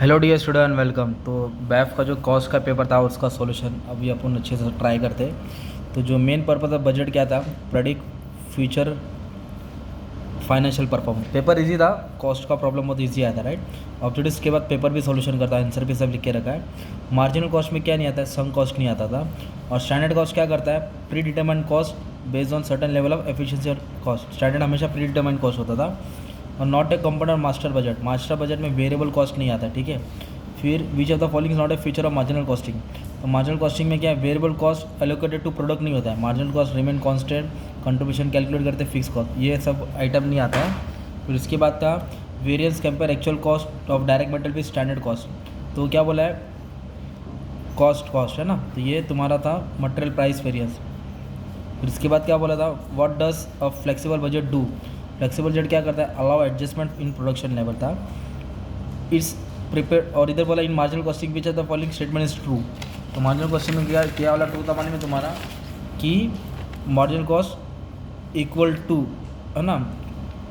Hello dear student, welcome. तो बैफ का जो कॉस्ट का पेपर था उसका सॉल्यूशन अभी अपन अच्छे से ट्राई करते हैं। तो जो मेन पर्पज़ ऑफ बजट क्या था, predict future financial performance. Paper easy था, कॉस्ट का प्रॉब्लम बहुत इजी आया था, राइट। ऑब्जेक्टिव्स के बाद पेपर भी सॉल्यूशन करता है, आंसर भी सब लिख के रखा है। मार्जिनल कॉस्ट में क्या नहीं आता है, सम कॉस्ट नहीं आता था। और स्टैंडर्ड कॉस्ट क्या करता है, predetermined cost based on certain level of efficiency और कॉस्ट। स्टैंडर्ड हमेशा प्री डिटरमाइंड कॉस्ट होता था। और not a component master budget, master budget में वेरिएबल कॉस्ट नहीं आता, ठीक है। फिर which of the following is not a feature of marginal costing. तो मार्जिनल कॉस्टिंग में क्या है, variable cost allocated to product नहीं होता है, marginal cost remain constant, contribution calculate करते फिक्स कॉस्ट, ये सब आइटम नहीं आता है। फिर उसके बाद था variance compare actual cost of direct material with standard cost. तो क्या बोला है, कॉस्ट है ना, तो ये तुम्हारा था मटेरियल प्राइस वेरिएंस। फिर इसके बाद क्या बोला था, what does a flexible budget do. Flexible budget क्या करता है, allow adjustment in production level था। इट्स प्रिपेयर, और इधर बोला इन marginal costing which the following statement is true. तो मार्जिनल कॉस्टिंग में क्या वाला ट्रू था माने में तुम्हारा कि मार्जिनल कॉस्ट इक्वल टू, है ना,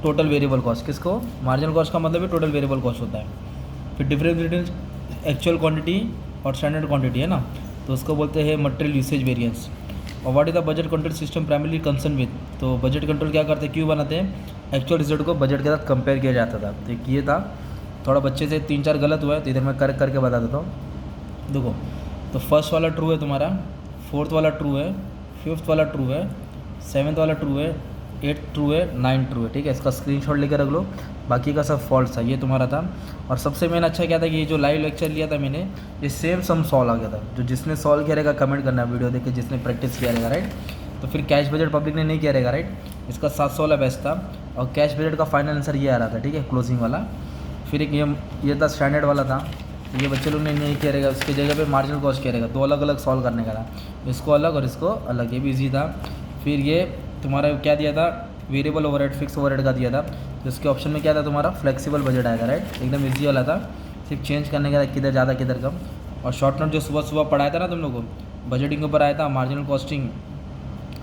टोटल वेरिएबल कॉस्ट। किसको, मार्जिनल कॉस्ट का मतलब है टोटल वेरिएबल कॉस्ट होता है। फिर डिफरेंस बिटवीन एक्चुअल क्वांटिटी और स्टैंडर्ड क्वांटिटी, है ना, तो उसको बोलते हैं मटेरियल यूसेज वेरिएंस। और what is the budget control system primarily concern with. तो बजट कंट्रोल क्या करते हैं, क्यों बनाते हैं, एक्चुअल रिजल्ट को बजट के साथ कंपेयर किया जाता था। तो ये था, थोड़ा बच्चे से 3-4 गलत हुआ है तो इधर मैं करके बता देता हूँ। देखो, तो फर्स्ट वाला ट्रू है तुम्हारा, फोर्थ वाला ट्रू है, फिफ्थ वाला ट्रू है, सेवन्थ वाला ट्रू है, 8th ट्रू है, 9th ट्रू है, ठीक है। इसका स्क्रीनशॉट लेकर रख लो, बाकी का सब फॉल्स था। ये तुम्हारा था। और सबसे मेन अच्छा क्या था कि ये जो लाइव लेक्चर लिया था मैंने, ये सेम सम सॉल्व आ गया था। जो जिसने सॉल्व किया रहेगा कमेंट करना, वीडियो देख के जिसने प्रैक्टिस किया रहेगा, राइट। तो फिर कैश बजट पब्लिक ने नहीं किया रहेगा, राइट। इसका 700 वाला बेस्ट था और कैश बजट का फाइनल आंसर ये आ रहा था, ठीक है, क्लोजिंग वाला। फिर एक ये था स्टैंडर्ड वाला था, तो ये बच्चे लोग ने नहीं किया रहेगा, उसकी जगह पे मार्जिनल कॉस्ट किया रहेगा। दो अलग अलग सॉल्व करने का था, इसको अलग और इसको अलग, ये भी ईजी था। फिर ये तुम्हारा क्या दिया था, वेरिएबल ओवरहेड फिक्स ओवरहेड का दिया था। तो इसके ऑप्शन में क्या था तुम्हारा, फ्लेक्सिबल बजट आएगा, राइट। एकदम ईजी वाला था, सिर्फ चेंज करने का था किधर ज़्यादा किधर कम। और शॉर्ट नोट जो सुबह सुबह पढ़ाया था ना तुम लोगों को, बजटिंग के ऊपर आया था, marginal costing,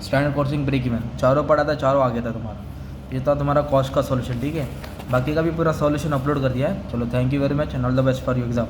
standard costing, break even, चारों पढ़ा था, चारों आ गया था तुम्हारा। ये था तुम्हारा कॉस्ट का सॉल्यूशन, ठीक है। बाकी का भी पूरा सॉल्यूशन अपलोड कर दिया है। चलो, thank you very much and all the best for your exam.